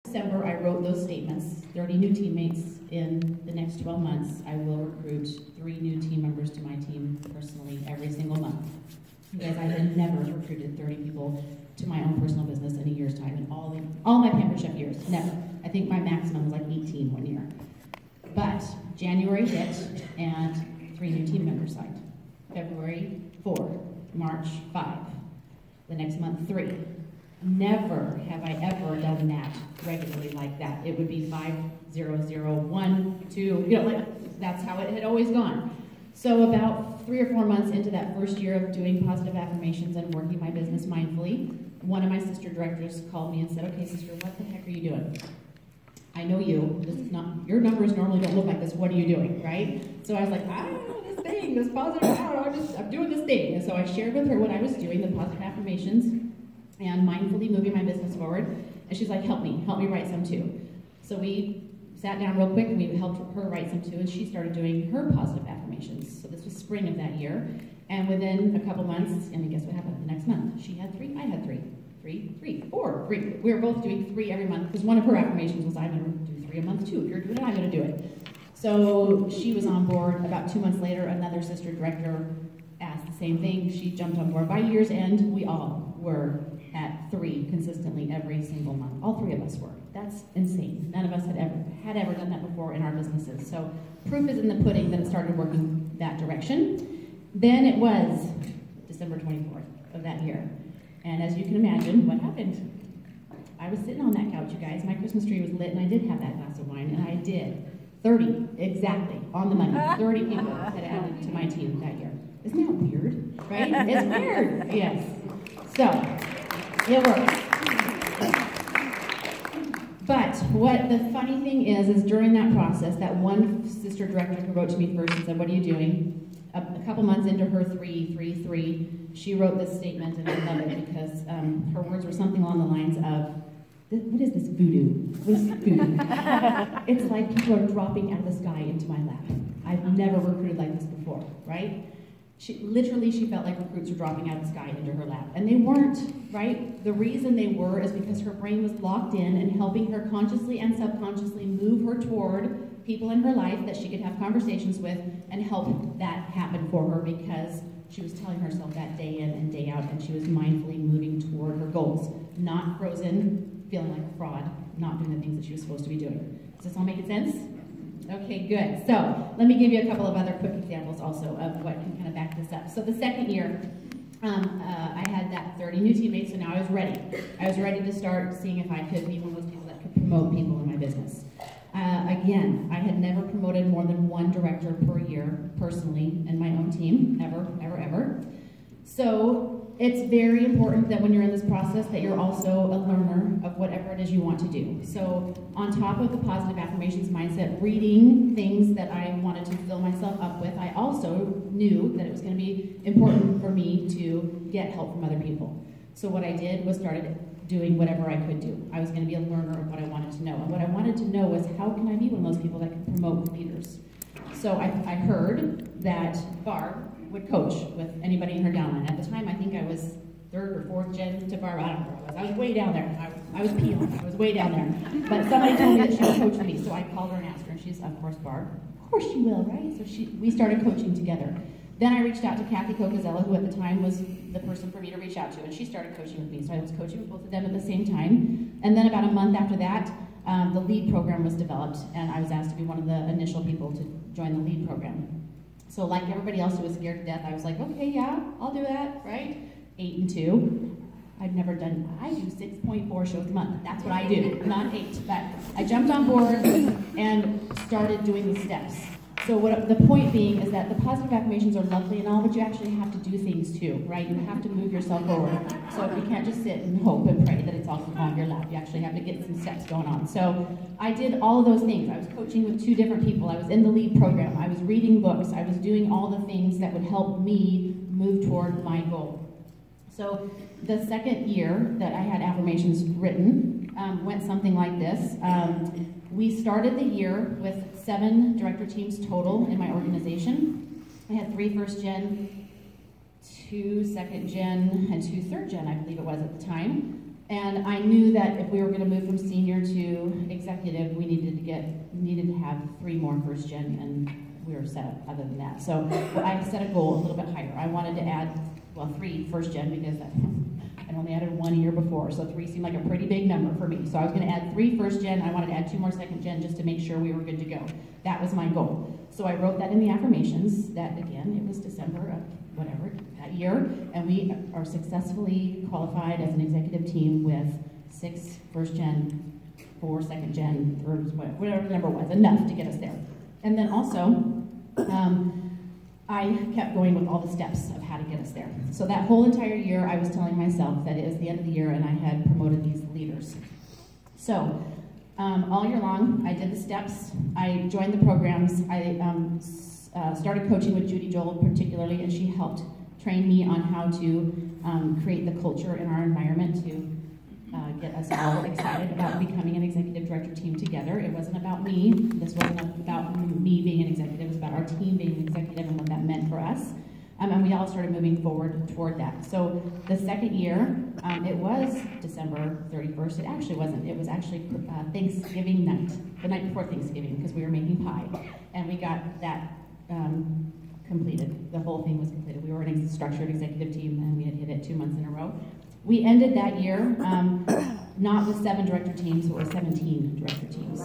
December, I wrote those statements, 30 new teammates in the next 12 months. I will recruit 3 new team members to my team personally every single month. Because I had never recruited 30 people to my own personal business in a year's time in all my Pampered Chef years, never. I think my maximum was like 18 one year. But January hit and 3 new team members signed. February, 4, March, 5. The next month, 3. Never have I ever done that regularly like that. It would be 5, 0, 0, 1, 2, you know, like that's how it had always gone. So about 3 or 4 months into that first year of doing positive affirmations and working my business mindfully, one of my sister directors called me and said, okay, sister, what the heck are you doing? I know you. This is not, your numbers normally don't look like this. What are you doing, right? So I was like, I don't know this thing, this positive, I don't know, I'm doing this thing. And so I shared with her what I was doing, the positive affirmations, and mindfully moving my business forward. And she's like, help me write some too. So we sat down real quick and we helped her write some too, and she started doing her positive affirmations. So this was spring of that year. And within a couple months, and guess what happened the next month? She had 3, I had 3. 3, 4, 3. We were both doing 3 every month, because one of her affirmations was, I'm going to do 3 a month too. If you're doing it, I'm going to do it. So she was on board. About 2 months later, another sister director asked the same thing. She jumped on board. By year's end, we all were at 3 consistently every single month. All 3 of us were. That's insane. None of us had ever done that before in our businesses. So proof is in the pudding that it started working that direction. Then it was December 24th of that year. And as you can imagine, what happened? I was sitting on that couch, you guys. My Christmas tree was lit, and I did have that glass of wine, and I did. 30, exactly, on the money. 30 people had added to my team that year. Isn't that weird, right? It's weird, yes. So, it works. But what the funny thing is during that process, that one sister director who wrote to me first and said, what are you doing? A couple months into her 3, she wrote this statement, and I love it because her words were something along the lines of, what is this voodoo? What is voodoo? It's like people are dropping out of the sky into my lap. I've never recruited like this before, right? She felt like recruits were dropping out of the sky into her lap. And they weren't, right? The reason they were is because her brain was locked in and helping her consciously and subconsciously move her toward people in her life that she could have conversations with and help that happen for her, because she was telling herself that day in and day out, and she was mindfully moving toward her goals, not frozen, feeling like a fraud, not doing the things that she was supposed to be doing. Does this all make sense? Okay, good. So let me give you a couple of other quick examples also of what can kind of back this up. So the second year, I had that 30 new teammates, so now I was ready. I was ready to start seeing if I could be one of those people that could promote people in my business. Again, I had never promoted more than 1 director per year personally in my own team, ever. So it's very important that when you're in this process that you're also a learner of whatever it is you want to do. So on top of the positive affirmations mindset, reading things that I wanted to fill myself up with, I also knew that it was going to be important for me to get help from other people. So what I did was started doing whatever I could do. I was going to be a learner of what I wanted to know. And what I wanted to know was, how can I be one of those people that can promote leaders? So I heard that Barb would coach with anybody in her downline. At the time, I think I was 3rd or 4th gen to Barb. I don't know where I was. I was way down there. I was peon. I was way down there. But somebody told me that she would coach with me, so I called her and asked her, and she's, of course, Barb. Of course she will, right? So we started coaching together. Then I reached out to Kathy Cocazella, who at the time was the person for me to reach out to, and she started coaching with me. So I was coaching with both of them at the same time. And then about a month after that, the LEAD program was developed, and I was asked to be one of the initial people to join the LEAD program. So like everybody else who was scared to death, I was like, okay, yeah, I'll do that, right? 8 and 2. I've never done, I do 6.4 shows a month. That's what I do, not 8. But I jumped on board and started doing the steps. So the point being is that the positive affirmations are lovely and all, but you actually have to do things too, right? You have to move yourself forward. So you can't just sit and hope and pray that it's all on your lap. You actually have to get some steps going on. So I did all of those things. I was coaching with 2 different people. I was in the LEAD program. I was reading books. I was doing all the things that would help me move toward my goal. So the second year that I had affirmations written went something like this. We started the year with 7 director teams total in my organization. I had 3 first gen, 2 second gen, and 2 third gen, I believe it was at the time. And I knew that if we were going to move from senior to executive, we needed to have 3 more first gen, and we were set up other than that. So I set a goal a little bit higher. I wanted to add, well, 3 first gen because I'd only added 1 year before, so 3 seemed like a pretty big number for me. So I was going to add 3 first gen. I wanted to add 2 more second gen just to make sure we were good to go. That was my goal. So I wrote that in the affirmations. That again, it was December of whatever that year, and we are successfully qualified as an executive team with 6 first gen, 4 second gen, or whatever the number was, enough to get us there. And then also, I kept going with all the steps of how to get us there. So that whole entire year, I was telling myself that it was the end of the year and I had promoted these leaders. So all year long, I did the steps. I joined the programs. I started coaching with Judy Joel particularly, and she helped train me on how to create the culture in our environment to get us all excited about becoming an executive director team together. It wasn't about me. This wasn't about me being an executive. It was about our team being an executive and what that meant for us. And we all started moving forward toward that. So the second year, it was December 31st. It actually wasn't. It was actually Thanksgiving night, the night before Thanksgiving, because we were making pie. And we got that completed. The whole thing was completed. We were a structured executive team, and we had hit it 2 months in a row. We ended that year not with 7 director teams, but with 17 director teams.